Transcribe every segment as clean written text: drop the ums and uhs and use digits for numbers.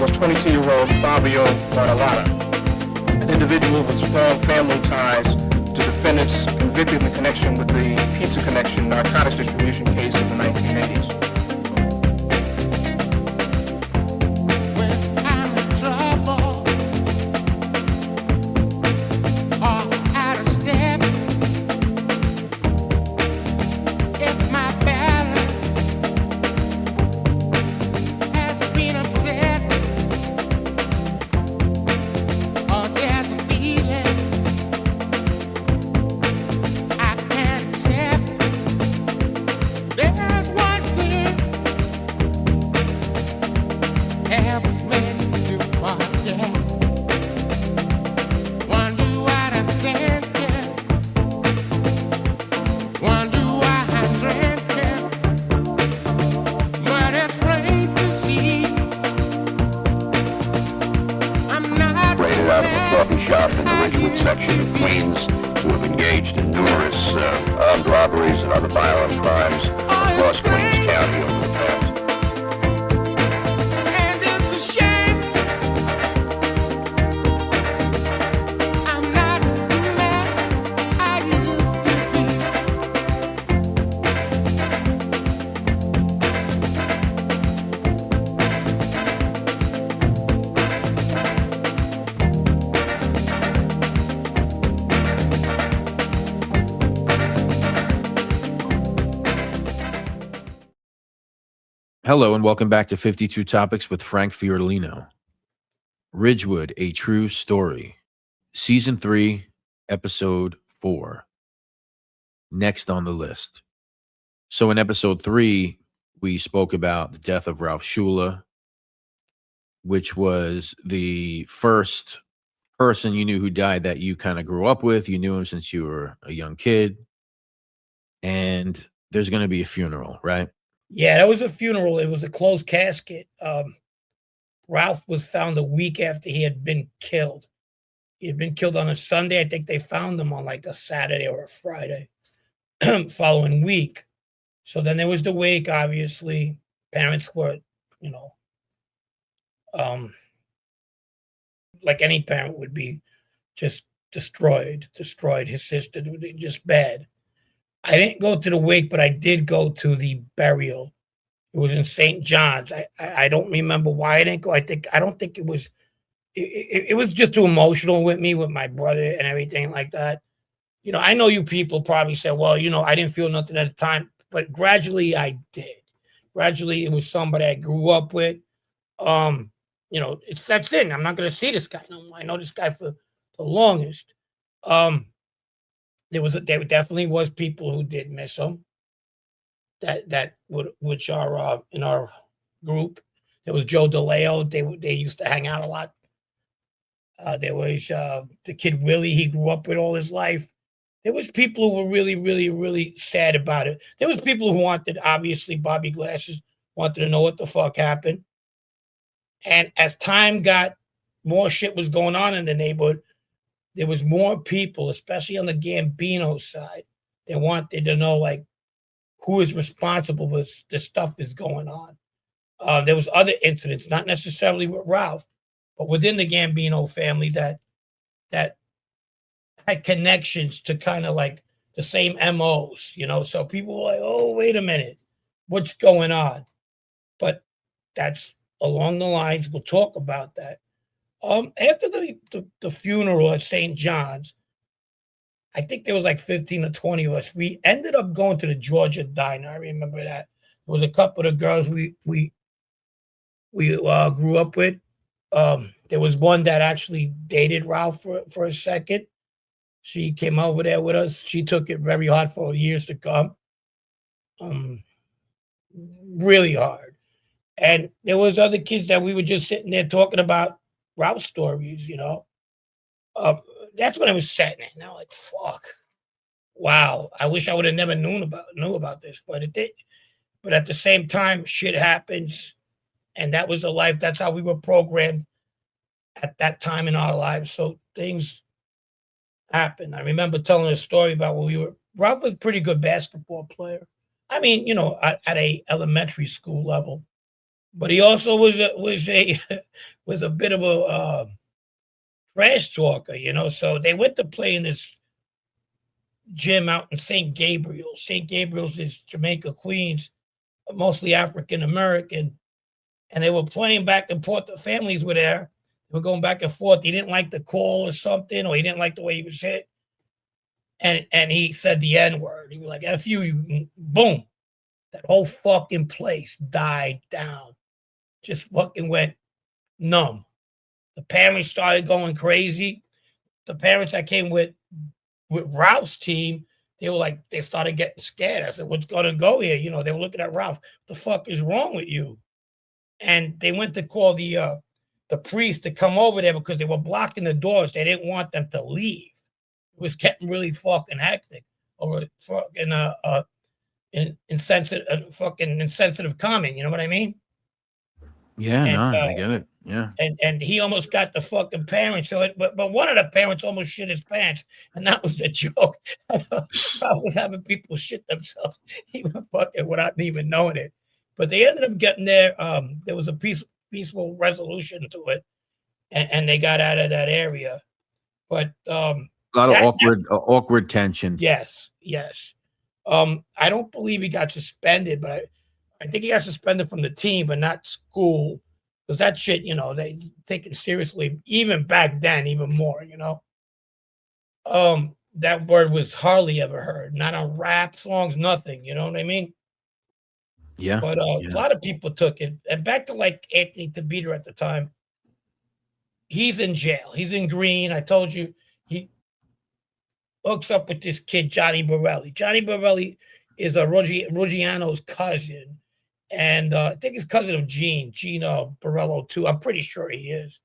was 22-year-old Fabio Bartolotta, an individual with strong family ties to defendants convicted in connection with the Pizza Connection narcotics distribution case of the 1980s. Shop in the Ridgewood section of Queens who have engaged in numerous armed robberies and other violent crimes across Queens County over the past. And it's a shame I'm not the man I used to Hello and welcome back to 52 Topics with Frank Fiorellino. Ridgewood, A True Story. Season 3, Episode 4. Next on the list. So in Episode 3, we spoke about the death of Ralph Sciulla, which was the first person you knew who died that you kind of grew up with. You knew him since you were a young kid. And there's going to be a funeral, right? Yeah, that was a funeral. It was a closed casket. Ralph was found a week after he had been killed. He had been killed on a Sunday. I think they found him on like a Saturday or a Friday following week. So then there was the wake, obviously. Parents were, like any parent would be, just destroyed. His sister, just bad. I didn't go to the wake, but I did go to the burial. It was in St. John's. I don't remember why I didn't go. I don't think it was. It was just too emotional with me, with my brother and everything like that. I know you people probably said, well, I didn't feel nothing at the time, but gradually I did. Gradually, it was somebody I grew up with. It sets in. I'm not going to see this guy no more. I know this guy for the longest. There definitely was people who did miss him. Which are in our group. There was Joe DeLeo. They used to hang out a lot. There was the kid Willie he grew up with all his life. There was people who were really, really, really sad about it. There was people who wanted, obviously, Bobby Glasses wanted to know what the fuck happened. And as time got, more shit was going on in the neighborhood. There was more people, especially on the Gambino side, that wanted to know, like, who is responsible for this stuff is going on. There was other incidents, not necessarily with Ralph, but within the Gambino family that had connections to kind of like the same MOs, So people were like, oh, wait a minute, what's going on? But that's along the lines. We'll talk about that. After the funeral at St. John's, I think there was like 15 or 20 of us. We ended up going to the Georgia Diner. I remember that. There was a couple of girls we grew up with. There was one that actually dated Ralph for a second. She came over there with us. She took it very hard for years to come. Really hard. And there was other kids that we were just sitting there talking about Ralph stories, That's when I was setting it. Now, like, fuck. Wow. I wish I would have never knew about this, but it did. But at the same time, shit happens. And that was the life. That's how we were programmed at that time in our lives. So things happen. I remember telling a story about when Ralph was a pretty good basketball player. I mean, at a elementary school level. but he also was a bit of a trash talker, you know. So they went to play in this gym out in St. Gabriel. St. Gabriel's is Jamaica, Queens, mostly African American, and they were playing back and forth. The families were there. They were going back and forth. He didn't like the call or something, or he didn't like the way he was hit. And he said the N-word. He was like, F you, boom. That whole fucking place died down. Just fucking went numb. The parents started going crazy. The parents that came with Ralph's team, they were like, they started getting scared. I said, what's going to go here? You know, they were looking at Ralph. What the fuck is wrong with you? And they went to call the priest to come over there because they were blocking the doors. They didn't want them to leave. It was getting really fucking hectic over fucking insensitive comment. You know what I mean? Yeah, And, no, I get it. Yeah. and he almost got the fucking parents. So but one of the parents almost shit his pants, and that was the joke. I was having people shit themselves even fucking without even knowing it. But they ended up getting there. There was a peaceful resolution to it, and they got out of that area. But A lot of awkward tension. yes. I don't believe he got suspended, but I think he got suspended from the team, but not school. Because that shit, you know, they take it seriously, even back then, even more, you know. That word was hardly ever heard, not on rap songs, nothing, you know what I mean? Yeah. But a lot of people took it. And back to like Anthony Tabiter at the time, he's in jail. He's in Green. I told you, he hooks up with this kid, Johnny Borelli. Johnny Borelli is a Ruggiano's cousin. And I think he's cousin of Gene Borello too. I'm pretty sure he is.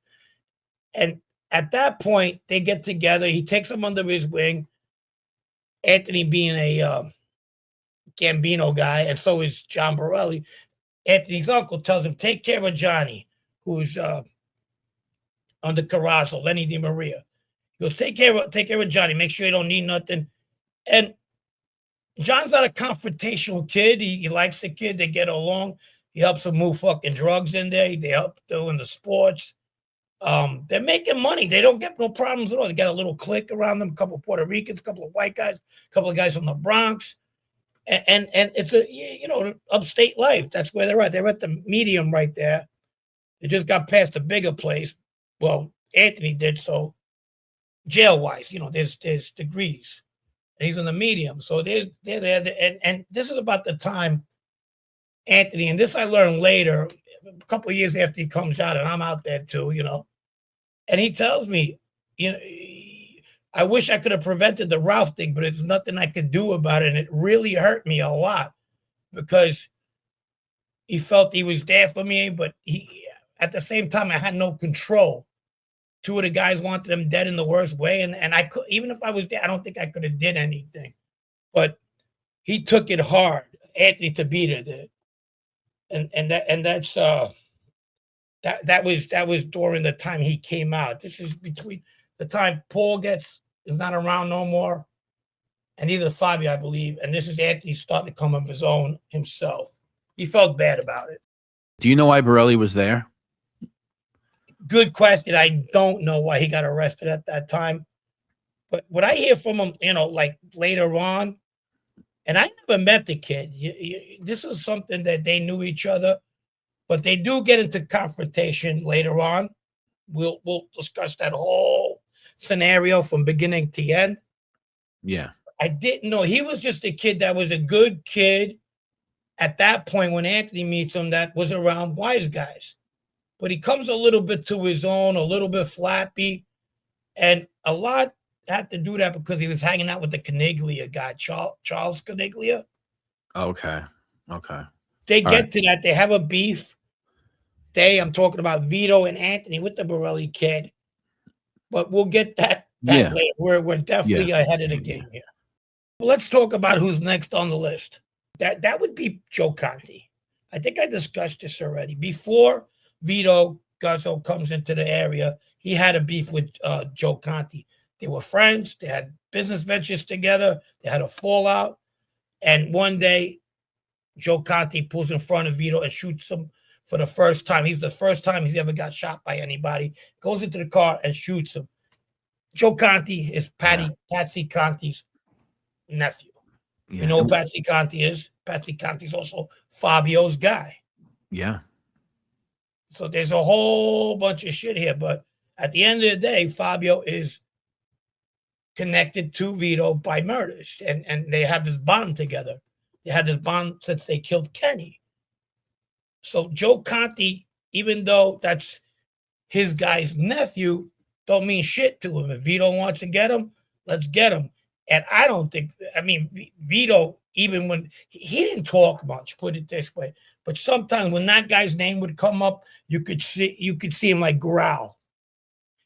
And at that point, they get together. He takes him under his wing. Anthony being a Gambino guy, and so is John Borelli. Anthony's uncle tells him, take care of Johnny, who's under Carrazzo, Lenny Di Maria. He goes, take care of Johnny. Make sure you don't need nothing. And John's not a confrontational kid. He likes the kid. They get along. He helps him move fucking drugs in there. They help doing the sports. They're making money. They don't get no problems at all. They got a little clique around them, a couple of Puerto Ricans, a couple of white guys, a couple of guys from the Bronx. And it's a, you know, upstate life. That's where they're at. They're at the medium right there. They just got past the bigger place. Well, Anthony did, so jail-wise, you know, there's degrees. And he's in the medium. So they're there. And this is about the time Anthony, and this I learned later, a couple of years after he comes out, and I'm out there too, you know. And he tells me, you know, I wish I could have prevented the Ralph thing, but there's nothing I could do about it. And it really hurt me a lot because he felt he was there for me, but he, at the same time, I had no control. Two of the guys wanted him dead in the worst way. And I could, even if I was there, I don't think I could have did anything. But he took it hard. Anthony Tabiter did. That was during the time he came out. This is between the time Paul is not around no more, and either Fabio, I believe. And this is Anthony starting to come of his own himself. He felt bad about it. Do you know why Borelli was there? Good question. I don't know why he got arrested at that time. But what I hear from him, you know, like later on, and I never met the kid. This is something that they knew each other, but they do get into confrontation later on. We'll discuss that whole scenario from beginning to end. Yeah. I didn't know. He was just a kid that was a good kid at that point when Anthony meets him that was around wise guys. But he comes a little bit to his own, a little bit flappy. And a lot had to do that because he was hanging out with the Caniglia guy, Charles Caniglia. Okay. They get to that. They have a beef. I'm talking about Vito and Anthony with the Borelli kid. But we'll get that later. We're definitely ahead of the game here. Well, let's talk about who's next on the list. That would be Joe Kanti. I think I discussed this already. Before Vito Guzzo comes into the area, he had a beef with Joe Kanti. They were friends. They had business ventures together. They had a fallout. And one day, Joe Kanti pulls in front of Vito and shoots him for the first time. He's the first time he's ever got shot by anybody. Goes into the car and shoots him. Joe Kanti is Patsy Conti's nephew. Yeah. You know who Patsy Conti is? Patsy Conti's also Fabio's guy. Yeah. So there's a whole bunch of shit here. But at the end of the day, Fabio is connected to Vito by murders. And they have this bond together. They had this bond since they killed Kenny. So Joe Kanti, even though that's his guy's nephew, don't mean shit to him. If Vito wants to get him, let's get him. And I don't think, I mean, Vito, even when he didn't talk much, put it this way, but sometimes when that guy's name would come up, you could see him like growl.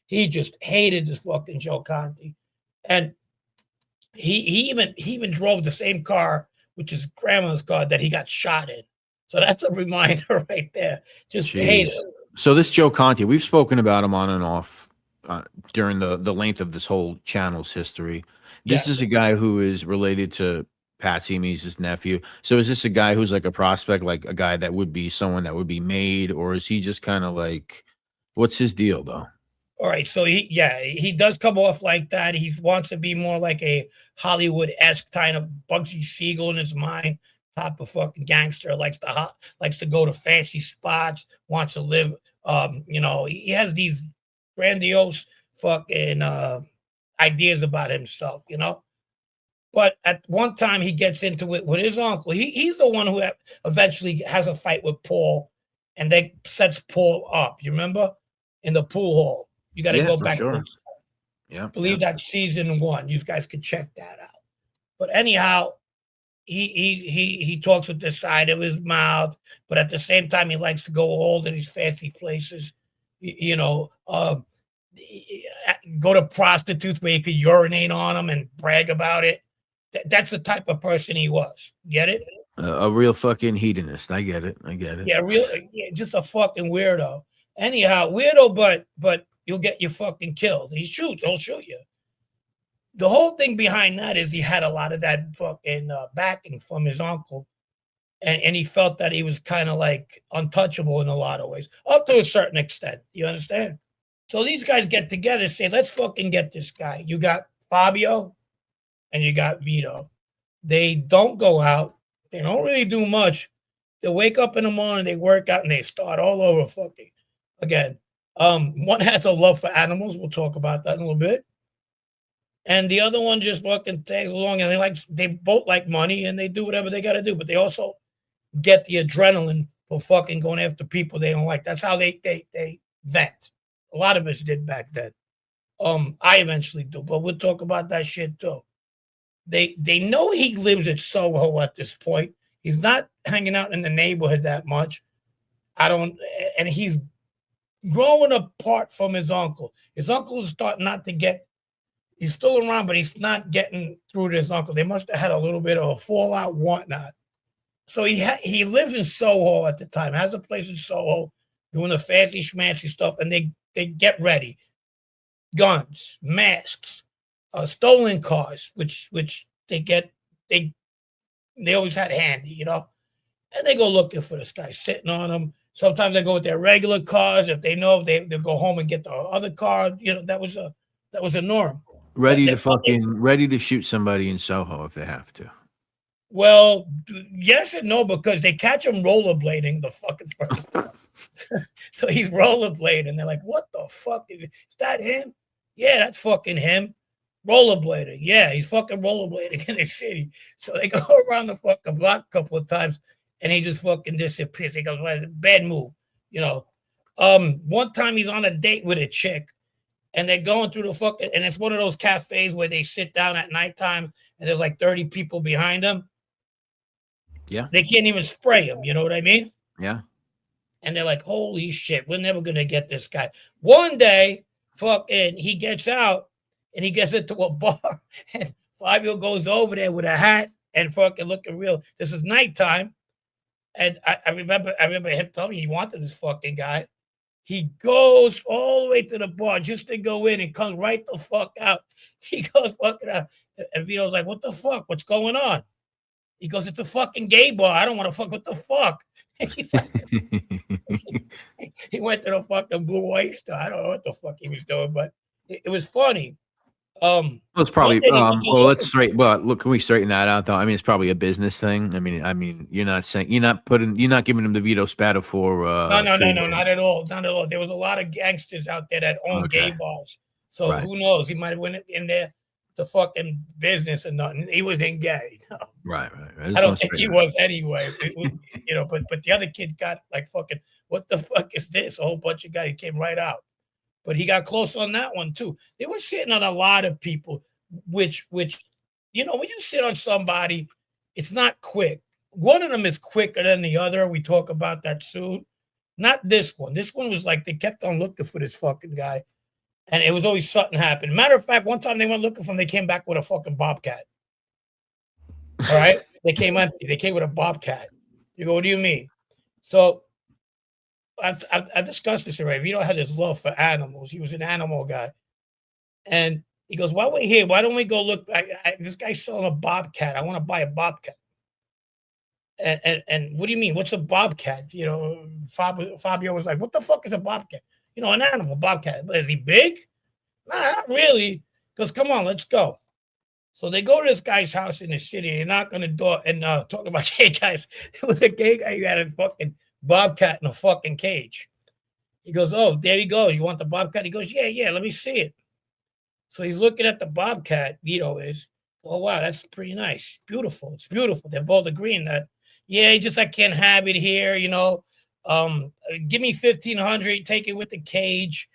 He just hated this fucking Joe Kanti. And he even drove the same car, which is grandma's car, that he got shot in. So that's a reminder right there. Just hate it. So this Joe Kanti, we've spoken about him on and off during the length of this whole channel's history. This is a guy who is related to Patsy, he's his nephew. So is this a guy who's like a prospect, like a guy that would be someone that would be made, or is he just kind of like, what's his deal though? All right, so he does come off like that. He wants to be more like a Hollywood-esque kind of Bugsy Siegel in his mind, type of fucking gangster. Likes to go to fancy spots. Wants to live. He has these grandiose fucking ideas about himself. But at one time he gets into it with his uncle. He's the one who eventually has a fight with Paul, and they sets Paul up. You remember in the pool hall. You got to go back. Sure. I believe that's season 1. You guys could check that out. But anyhow, he talks with the side of his mouth, but at the same time, he likes to go all to these fancy places. Go to prostitutes where he could urinate on them and brag about it. That's the type of person he was. Get it? A real fucking hedonist. I get it. Yeah, just a fucking weirdo. Anyhow, weirdo, but you'll get you fucking killed. He'll shoot you. The whole thing behind that is he had a lot of that fucking backing from his uncle, and he felt that he was kind of like untouchable in a lot of ways, up to a certain extent. You understand? So these guys get together, say, let's fucking get this guy. You got Fabio and you got Vito. They don't go out. They don't really do much. They wake up in the morning, they work out, and they start all over fucking again. One has a love for animals. We'll talk about that in a little bit. And the other one just fucking tags along, and they both like money, and they do whatever they got to do. But they also get the adrenaline for fucking going after people they don't like. That's how they vent. A lot of us did back then. I eventually do, but we'll talk about that shit too. They know he lives at Soho at this point. He's not hanging out in the neighborhood that much. And he's growing apart from his uncle. His uncle's starting not to get. He's still around, but he's not getting through to his uncle. They must have had a little bit of a fallout, whatnot. So he lives in Soho at the time, has a place in Soho, doing the fancy schmancy stuff, and they get ready. Guns, masks, stolen cars, which they always had handy, and they go looking for this guy, sitting on them. Sometimes they go with their regular cars. If they know, they'll go home and get the other car. That was a norm. Ready to shoot somebody in Soho if they have to. Well, yes and no, because they catch him rollerblading the fucking first time. So he's rollerblading. They're like, what the fuck? Is that him? Yeah, that's fucking him. Rollerblading. Yeah, he's fucking rollerblading in the city. So they go around the fucking block a couple of times, and he just fucking disappears. He goes, well, bad move. One time he's on a date with a chick, and they're going through the fucking, and it's one of those cafes where they sit down at nighttime, and there's like 30 people behind them. Yeah. They can't even spray him. You know what I mean? Yeah. And they're like, holy shit, we're never going to get this guy. One day, fucking, he gets out, and he gets into a bar, and Fabio goes over there with a hat and fucking looking real. This is nighttime. And I remember him telling me he wanted this fucking guy. He goes all the way to the bar just to go in and comes right the fuck out. He goes fucking out. And Vito's like, what the fuck? What's going on? He goes, it's a fucking gay bar. I don't want to fuck. What the fuck? He he went to the fucking Blue Oyster. I don't know what the fuck he was doing, but it was funny. Well, it's One probably day they went to well, look let's straight well, look, can we straighten that out though? I mean, it's probably a business thing. I mean, you're not saying you're not giving him the veto spatter for no, trading. not at all. Not at all. There was a lot of gangsters out there that owned gay Okay. bars. So Right. who knows? He might have went in there to fucking business or nothing. He wasn't gay. No. Right. I I just don't want to think he straighten was anyway. But the other kid got like fucking, what the fuck is this? A whole bunch of guys. He came right out. But he got close on that one too. They were sitting on a lot of people, which when you sit on somebody, it's not quick. One of them is quicker than the other. We talk about that soon. Not this one. This one was like they kept on looking for this fucking guy, and it was always something happened. Matter of fact, one time they went looking for him, they came back with a fucking bobcat. All right, they came empty. They came with a bobcat. You go, what do you mean? So I've discussed this already. Vito had this love for animals. He was an animal guy. And he goes, while we're here, why don't we go look? This guy's selling a bobcat. I want to buy a bobcat. And what do you mean? What's a bobcat? Fabio was like, what the fuck is a bobcat? An animal, bobcat. Is he big? Nah, not really. Goes, come on, let's go. So they go to this guy's house in the city. They knock on the door and talk about gay guys. There was a gay guy who had a fucking bobcat in a fucking cage. He goes, oh, there he goes. You want the bobcat? He goes, yeah, let me see it. So he's looking at the bobcat. Vito is, oh, wow, that's pretty nice. Beautiful. It's beautiful. They're both agreeing that, yeah, I can't have it here, give me 1,500, take it with the cage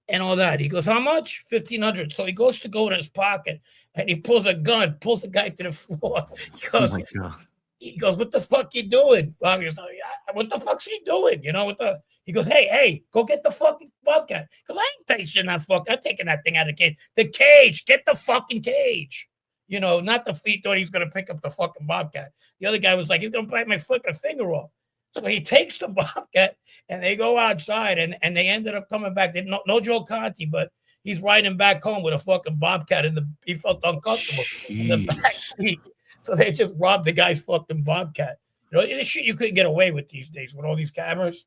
and all that. He goes, how much? 1,500. So he goes to go in his pocket and he pulls a gun, pulls the guy to the floor. Oh my God. He goes, what the fuck you doing? Bobby was like, what the fuck's he doing? He goes, hey, go get the fucking bobcat. Because I ain't taking that I'm taking that thing out of the cage. The cage, get the fucking cage. Not the feet thought he was going to pick up the fucking bobcat. The other guy was like, he's going to bite my fucking finger off. So he takes the bobcat and they go outside and they ended up coming back. No Joe Kanti, but he's riding back home with a fucking bobcat he felt uncomfortable in the back seat. So they just robbed the guy's fucking bobcat. This shit you couldn't get away with these days with all these cameras.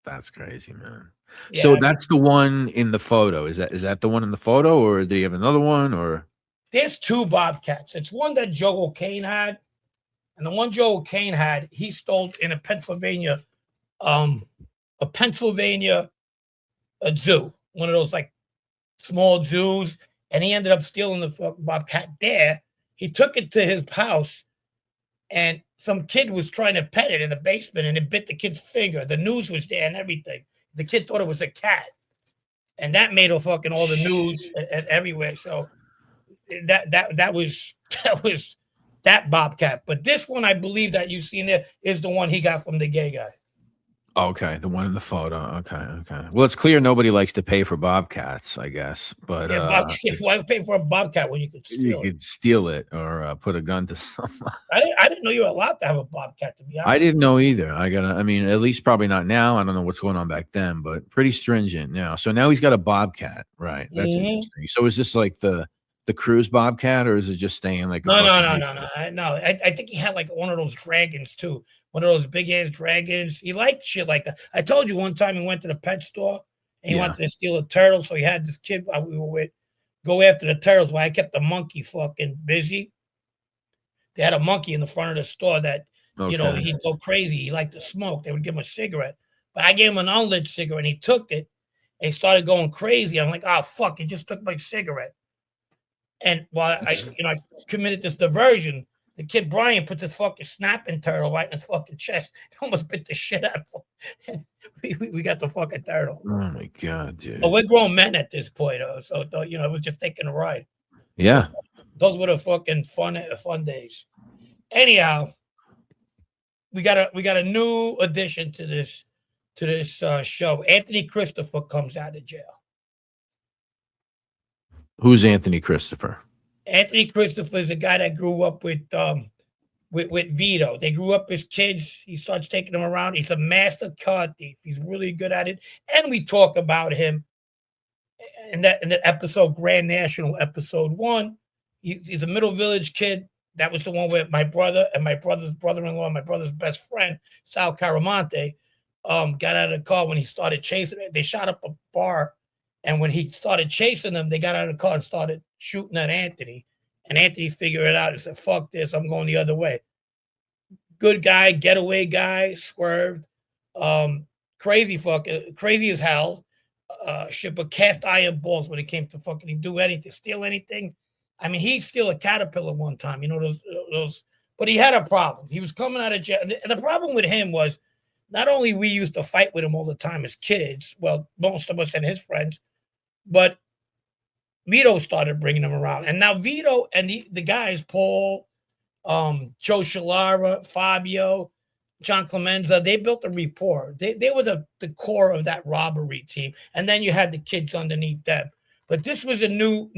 That's crazy, man. Yeah, So that's the one in the photo. Is that the one in the photo, or do you have another one? Or there's two bobcats. It's one that Joe Kane had, and the one Joe Kane had, he stole in a Pennsylvania zoo, one of those like small zoos, and he ended up stealing the fucking bobcat there. He took it to his house, and some kid was trying to pet it in the basement, and it bit the kid's finger. The news was there and everything. The kid thought it was a cat, and that made all the news and everywhere. So that was that bobcat. But this one, I believe that you've seen there, is the one he got from the gay guy. okay, the one in the photo. Okay. Well, it's clear nobody likes to pay for bobcats, I guess. But why pay for a bobcat when you could steal it or put a gun to someone? I didn't know you were allowed to have a bobcat, to be honest. I didn't know either. At least probably not now. I don't know what's going on back then, but pretty stringent now. So now he's got a bobcat, right? That's interesting. So is this like the cruise bobcat, or is it just staying like no. I think he had like one of those dragons too. One of those big ass dragons. He liked shit like that. I told you one time he went to the pet store and he wanted to steal a turtle. So he had this kid we were with go after the turtles while I kept the monkey fucking busy. They had a monkey in the front of the store that, he'd go crazy. He liked to smoke. They would give him a cigarette. But I gave him an unlit cigarette and he took it and he started going crazy. I'm like, oh, fuck, he just took my cigarette. And while I committed this diversion, the kid Brian put this fucking snapping turtle right in his fucking chest. He almost bit the shit out of him. we got the fucking turtle. Oh my God, dude. But we're grown men at this point, so it was just taking a ride. Yeah. Those were the fucking fun days. Anyhow, we got a new addition to this show. Anthony Christopher comes out of jail. Who's Anthony Christopher? Anthony Christopher is a guy that grew up with Vito. They grew up as kids. He starts taking them around. He's a master card thief. He's really good at it. And we talk about him in that episode, Grand National, episode 1. He's a Middle Village kid. that was the one where my brother and my brother's brother-in-law, and my brother's best friend, Sal Caramonte, got out of the car when he started chasing it. They shot up a bar, and when he started chasing them, they got out of the car and started shooting at Anthony. And Anthony figured it out and said, "Fuck this, I'm going the other way." Good guy, getaway guy, swerved. Crazy as hell. Shit, but cast iron balls when it came to fucking do anything, steal anything. I mean, he'd steal a Caterpillar one time, you know, those, but he had a problem. He was coming out of jail. And the problem with him was not only we used to fight with him all the time as kids, well, most of us and his friends, but Vito started bringing him around. And now Vito and the guys, Paul, Joe Shalara, Fabio, John Clemenza, they built a rapport. They were the core of that robbery team. And then you had the kids underneath them. But this was a new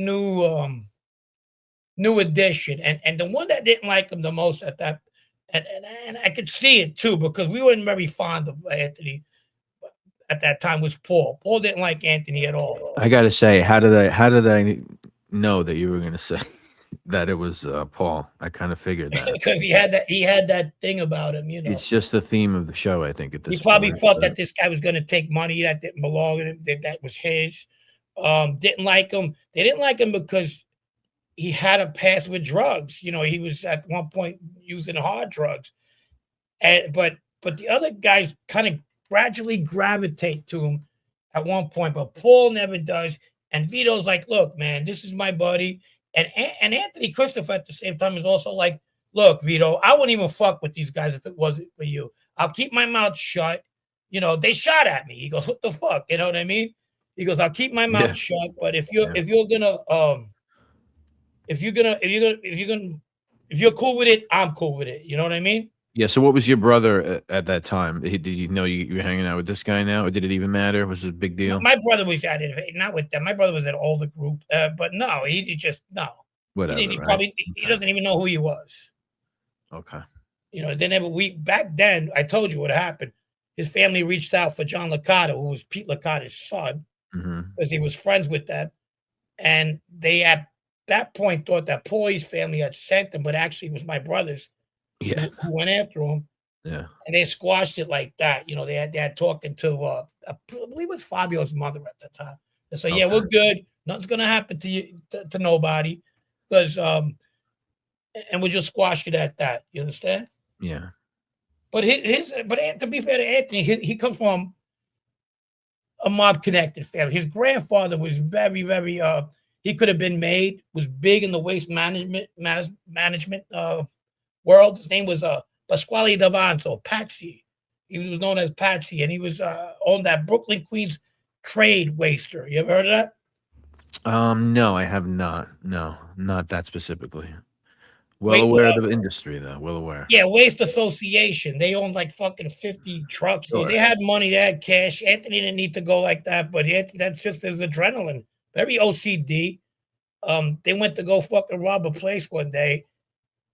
addition. And the one that didn't like him the most at that, and I could see it too, because we weren't very fond of Anthony at that time, was Paul. Paul didn't like Anthony at all. I gotta say, how did I know that you were gonna say that it was Paul? I kind of figured that Because he had that thing about him, you know. it's just the theme of the show. I think at this He probably point, thought that this guy was going to take money that didn't belong to him, that was his. Didn't like him. They didn't like him because he had a past with drugs. You know, he was at one point using hard drugs, but the other guys kind of gradually gravitate to him at one point. But Paul never does. And Vito's like, "Look, man, this is my buddy." And Anthony Christopher at the same time is also like, "Look, Vito, I wouldn't even fuck with these guys if it wasn't for you. I'll keep my mouth shut." You know, they shot at me. He goes, "What the fuck?" You know what I mean? He goes, "I'll keep my mouth shut, but if you're cool with it, I'm cool with it." You know what I mean? Yeah. So, what was your brother at that time? Did you know you were hanging out with this guy now, or did it even matter? Was it a big deal? My brother was at it, not with them. My brother was at all the group, but no, he just no. Whatever. He probably he doesn't even know who he was. Okay. You know, they never. Back then, I told you what happened. His family reached out for John Licata, who was Pete Licata's son, because he was friends with them, and they at that point thought that Paulie's family had sent him, but actually it was my brother's. Yeah. Who went after him. Yeah. And they squashed it like that. You know, they had talking to I believe it was Fabio's mother at the time. And so, yeah, we're good. Nothing's gonna happen to you, to nobody. Because and we'll just squash it at that. You understand? Yeah. But but to be fair to Anthony, he comes from a mob connected family. His grandfather was very, very he could have been made, was big in the waste management world. His name was Pasquale Davanzo, Patsy. He was known as Patsy, and he was owned that Brooklyn Queens trade waster. You ever heard of that? No, I have not. No, not that specifically. Well aware of the industry, though. Well aware. Yeah, Waste Association. They owned like fucking 50 trucks. So they had money, they had cash. Anthony didn't need to go like that, but that's just his adrenaline. Very OCD. They went to go fucking rob a place one day,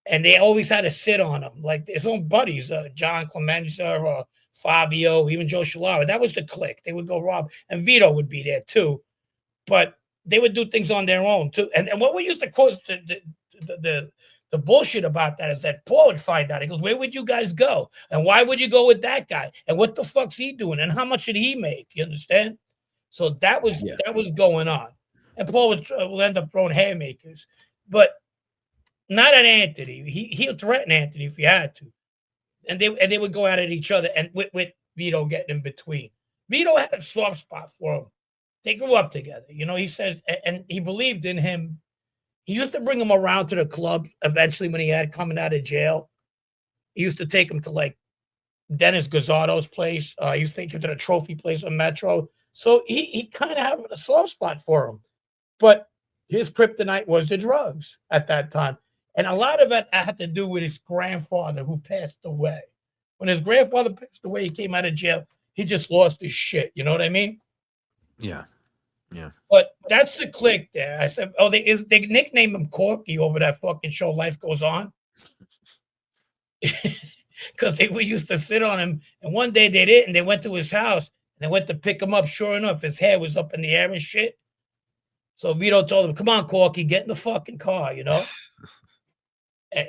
and they always had to sit on him. Like his own buddies, John Clemenza, Fabio, even Joe Shalara. That was the clique. They would go rob, and Vito would be there too. But they would do things on their own too. And what we used to cause the bullshit about that is that Paul would find out. He goes, "Where would you guys go? And why would you go with that guy? And what the fuck's he doing? And how much did he make?" You understand? So that was going on. And Paul would end up throwing haymakers, but not at Anthony. He would threaten Anthony if he had to, and they would go out at each other. And with Vito getting in between, Vito had a soft spot for him. They grew up together. You know, he says, and he believed in him. He used to bring him around to the club eventually when he had coming out of jail. He used to take him to like Dennis Gazzardo's place. He used to take him to the trophy place on Metro. So he kind of had a soft spot for him. But his kryptonite was the drugs at that time. And a lot of it had to do with his grandfather who passed away. When his grandfather passed away, he came out of jail. He just lost his shit. You know what I mean? Yeah. Yeah. But that's the clique there. I said, they nicknamed him Corky over that fucking show Life Goes On. Because they were used to sit on him. And one day they didn't. They went to his house and they went to pick him up. Sure enough, his hair was up in the air and shit. So Vito told him, "Come on, Corky, get in the fucking car," you know?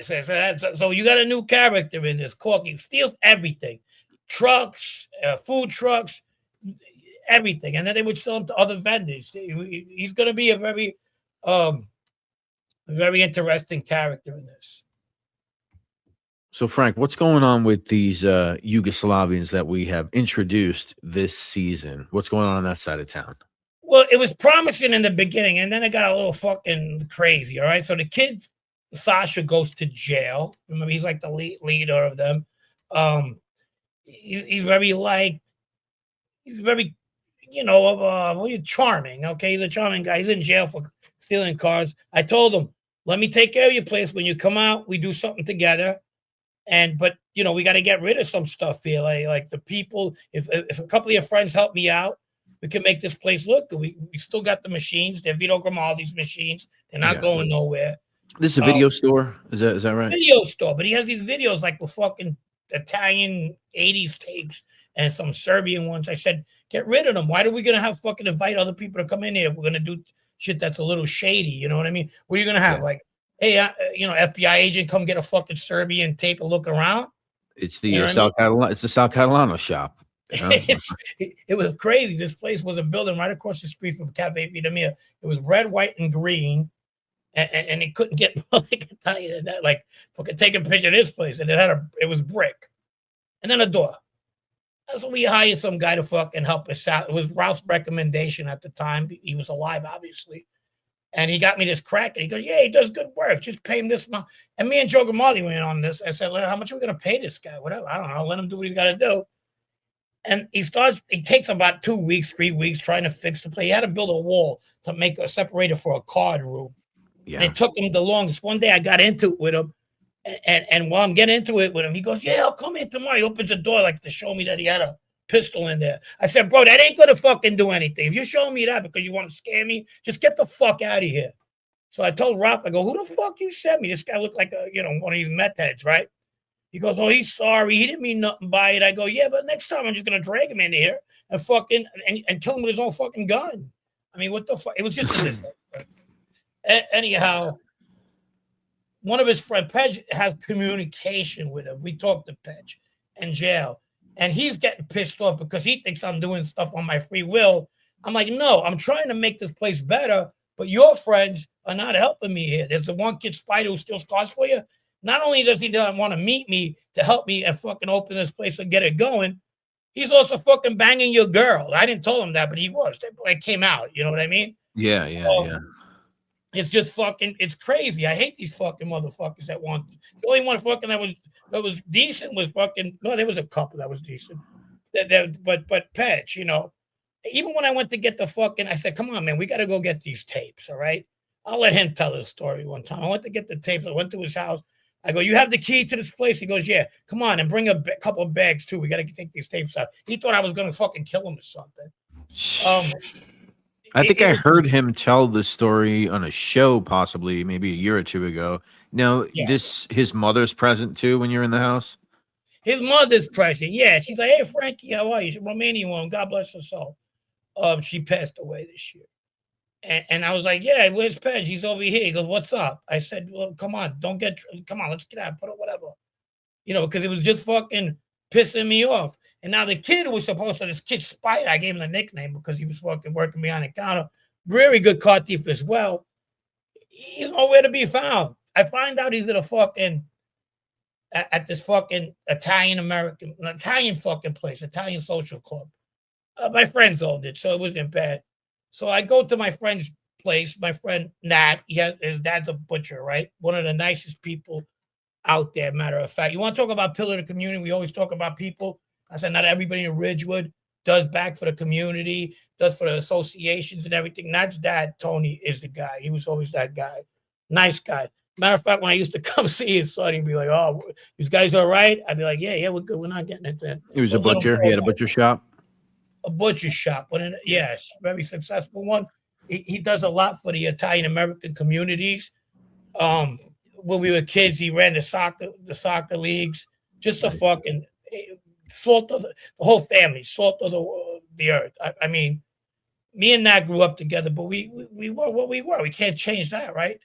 So you got a new character in this. Corky steals everything, trucks, food trucks, everything, and then they would sell them to other vendors. He's going to be um, a very interesting character in this. So, Frank, what's going on with these Yugoslavians that we have introduced this season? What's going on that side of town? Well, it was promising in the beginning, and then it got a little fucking crazy. All right, so the kid Sasha goes to jail. Remember, he's like the leader of them. He's very charming. Okay, he's a charming guy. He's in jail for stealing cars. I told him, let me take care of your place. When you come out, we do something together. But we got to get rid of some stuff here. Like the people, if a couple of your friends help me out, we can make this place look good. We still got the machines. They're Vito Grimaldi's machines. They're not going nowhere. This is a video store? Is that right? Video store, but he has these videos like with fucking Italian 80s tapes and some Serbian ones. I said, get rid of them. Why are we going to have fucking invite other people to come in here if we're going to do shit that's a little shady? You know what I mean? What are you going to have? Yeah. Like, hey, FBI agent, come get a fucking Serbian tape and look around. It's the South Carolina. It's the South Carolina shop. It was crazy. This place was a building right across the street from Cafe Vitamia. It was red, white, and green, and it couldn't get. I can tell you that. Like, fucking take a picture of this place, and it was brick, and then a door. So we hired some guy to fucking help us out. It was Ralph's recommendation at the time. He was alive, obviously. And he got me this crack, and he goes, yeah, he does good work. Just pay him this amount. And me and Joe Kanti went on this. I said, how much are we going to pay this guy? Whatever. I don't know. Let him do what he's got to do. And he takes about 2 weeks, 3 weeks trying to fix the place. He had to build a wall to make a separator for a card room. Yeah. And it took him the longest. One day I got into it with him. And while I'm getting into it with him, he goes, yeah, I'll come in tomorrow. He opens the door like to show me that he had a pistol in there. I said, bro, that ain't gonna fucking do anything. If you show me that because you want to scare me, just get the fuck out of here. So I told Ralph, I go, who the fuck you sent me? This guy looked like one of these meth heads, right? He goes, oh, he's sorry. He didn't mean nothing by it. I go, yeah, but next time I'm just gonna drag him in here and fucking and kill him with his own fucking gun. I mean, what the fuck? It was just anyhow. One of his friends, Pedge, has communication with him. We talked to Pedge in jail. And he's getting pissed off because he thinks I'm doing stuff on my free will. I'm like, no, I'm trying to make this place better, but your friends are not helping me here. There's the one kid, Spider, who steals cars for you. Not only does he not want to meet me to help me and fucking open this place and get it going, he's also fucking banging your girl. I didn't tell him that, but he was. It came out. You know what I mean? Yeah. It's just fucking, it's crazy. I hate these fucking motherfuckers that want. The only one fucking that was decent was fucking. No, there was a couple that was decent. But Patch, even when I went to get the fucking, I said, come on, man, we got to go get these tapes. All right. I'll let him tell his story one time. I went to get the tapes. I went to his house. I go, you have the key to this place? He goes, yeah. Come on and bring a couple of bags too. We got to take these tapes out. He thought I was going to fucking kill him or something. I think I heard him tell the story on a show, possibly maybe a year or two ago. Now, his mother's present too when you're in the house? His mother's present, yeah. She's like, hey, Frankie, how are you? She's a Romanian woman. God bless her soul. She passed away this year. And I was like, yeah, where's Pedge? He's over here. He goes, what's up? I said, well, come on, let's get out, put it, whatever. Because it was just fucking pissing me off. And now the kid who was supposed to, this kid Spider, I gave him the nickname because he was fucking working behind the counter. Very good car thief as well. He's nowhere to be found. I find out he's at a fucking, at this fucking Italian fucking place, Italian social club. My friends owned it, so it wasn't bad. So I go to my friend's place, my friend Nat, his dad's a butcher, right? One of the nicest people out there, matter of fact. You want to talk about pillar of the community? We always talk about people. I said, not everybody in Ridgewood does back for the community, does for the associations and everything. Nat's dad, Tony, is the guy. He was always that guy. Nice guy. Matter of fact, when I used to come see his son, he'd be like, oh, these guys all right? I'd be like, yeah, we're good. We're not getting it then. He was a butcher. He had a butcher shop. A butcher shop. Yes, very successful one. He does a lot for the Italian-American communities. When we were kids, he ran the soccer leagugues. Just a fucking salt of the whole family, salt of the earth. I mean, me and Nat grew up together, but we were what we were. We can't change that, right?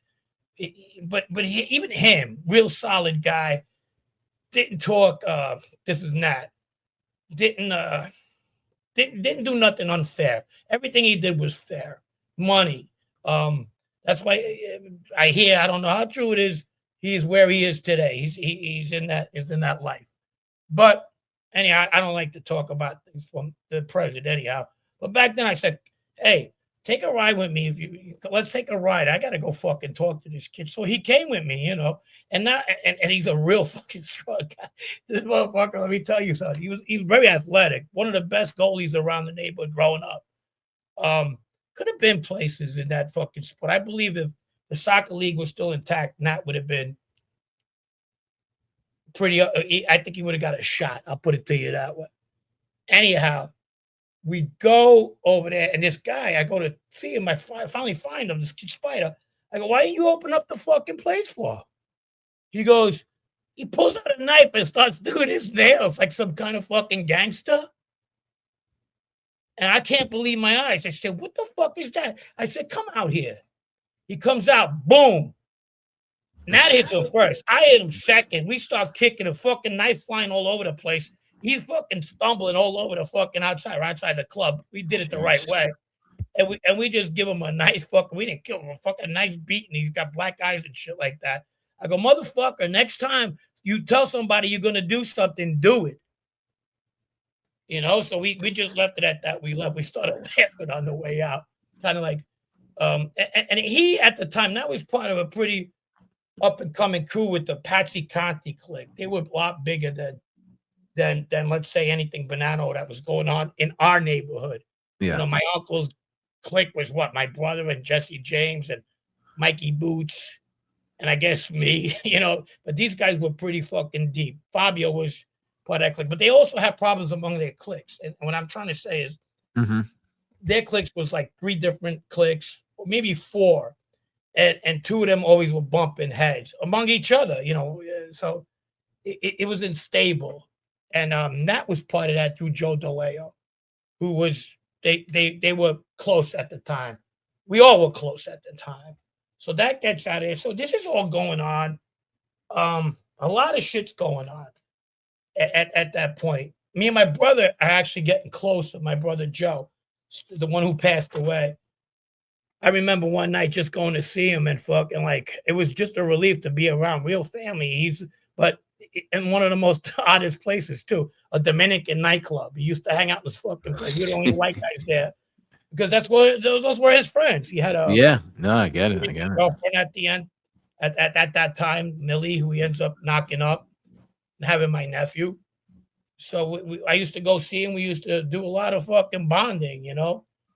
But even him, real solid guy, didn't talk this is not, didn't do nothing unfair. Everything he did was fair. Money. That's why I hear, I don't know how true it is, he's where he is today. He's in that life. But anyhow, I don't like to talk about things from the present anyhow. But back then I said, hey, take a ride with me. Let's take a ride. I gotta go fucking talk to this kid. So he came with me, and now and he's a real fucking strong guy. This motherfucker, let me tell you something. He was very athletic, one of the best goalies around the neighborhood growing up. Could have been places in that fucking sport. I believe if the soccer league was still intact, Nat would have been pretty. I think he would have got a shot. I'll put it to you that way. Anyhow, we go over there, and this guy, I go to see him. I finally find him, this kid Spider. I go, why didn't you open up the fucking place for? He goes, he pulls out a knife and starts doing his nails like some kind of fucking gangster. And I can't believe my eyes. I said, what the fuck is that? I said, come out here. He comes out, boom. Nat hits him first. I hit him second. We start kicking, a fucking knife flying all over the place. He's fucking stumbling all over the fucking outside the club. We did it the right way. And we just give him a nice fucking, we didn't kill him, a fucking nice beating. He's got black eyes and shit like that. I go, motherfucker, next time you tell somebody you're going to do something, do it. So we just left it at that. We left. We started laughing on the way out. Kind of like, and he at the time, that was part of a pretty up and coming crew with the Joe Kanti clique. They were a lot bigger than let's say anything Bonanno that was going on in our neighborhood. Yeah. My uncle's clique was what? My brother and Jesse James and Mikey Boots and I guess me, but these guys were pretty fucking deep. Fabio was part of that clique, but they also had problems among their cliques. And what I'm trying to say is their cliques was like 3 different cliques, or maybe 4. And 2 of them always were bumping heads among each other, so it was unstable. And that was part of that through Joe DeLeo, who was, they were close at the time. We all were close at the time. So that gets out of there. So this is all going on. A lot of shit's going on at that point. Me and my brother are actually getting closer. My brother Joe, the one who passed away. I remember one night just going to see him and fucking like, it was just a relief to be around real family. But in one of the most oddest places too, a Dominican nightclub. He used to hang out in this fucking place. We were the only white guys there because those were his friends. He had a I get it. girlfriend at the end at that time, Millie, who he ends up knocking up and having my nephew. So I used to go see him. We used to do a lot of fucking bonding,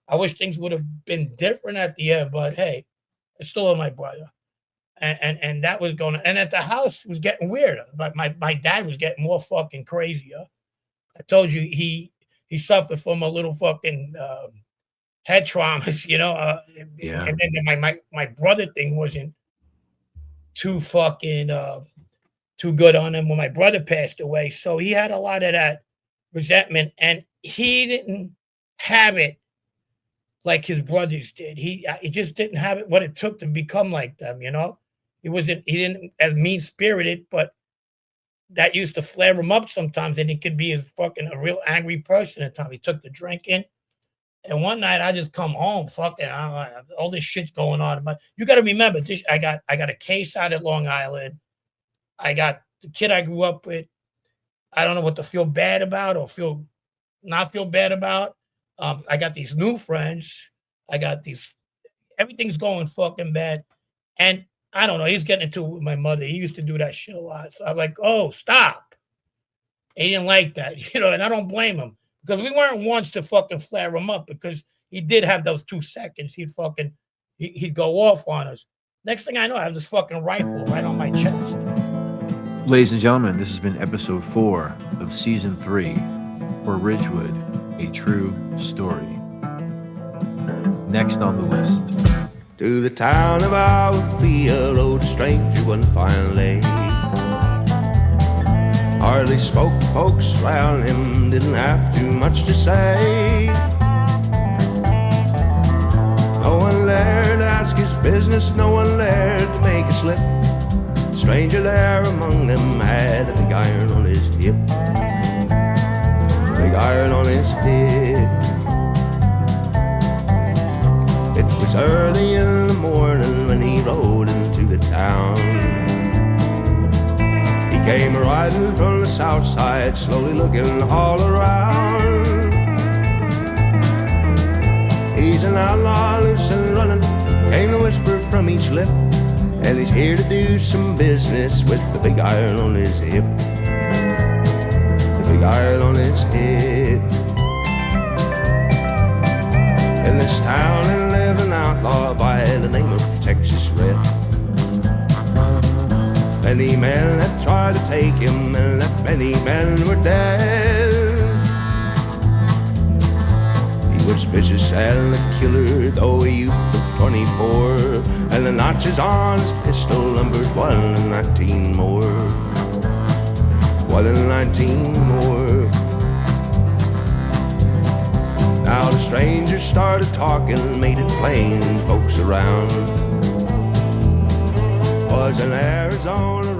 I wish things would have been different at the end, but hey, it's still my brother. And that was going on. And at the house, it was getting weirder. But my dad was getting more fucking crazier. I told you he suffered from a little fucking head traumas, And then my brother thing wasn't too fucking too good on him when my brother passed away. So he had a lot of that resentment, and he didn't have it like his brothers did. He just didn't have it what it took to become like them, He didn't as mean-spirited, but that used to flare him up sometimes, and he could be a real angry person at times. He took the drinking. And one night I just come home, fucking all this shit's going on. But you got to remember, I got a case out at Long Island. I got the kid I grew up with. I don't know what to feel bad about or not feel bad about. I got these new friends. Everything's going fucking bad. And I don't know, he's getting into it with my mother. He used to do that shit a lot. So I'm like, oh, stop. He didn't like that, and I don't blame him because we weren't ones to fucking flare him up because he did have those 2 seconds. He'd go off on us. Next thing I know, I have this fucking rifle right on my chest. Ladies and gentlemen, this has been episode 4 of season 3 for Ridgewood, a true story. Next on the list. To the town of Outfield, old stranger one fine lay. Hardly spoke, folks around him didn't have too much to say. No one there to ask his business, no one there to make a slip. The stranger there among them had a big iron on his hip. Big iron on his hip. It was early in the morning when he rode into the town. He came riding from the south side, slowly looking all around. He's an outlaw, loose and running, came the whisper from each lip, and he's here to do some business with the big iron on his hip. The big iron on his hip. In this town and live an outlaw by the name of Texas Red. Many men that tried to take him, and that many men were dead. He was vicious and a killer, though a youth of 24, and the notches on his pistol numbered 1 in 19 more. 1 in 19 more. Now the stranger started talking, made it plain, folks around. Was in Arizona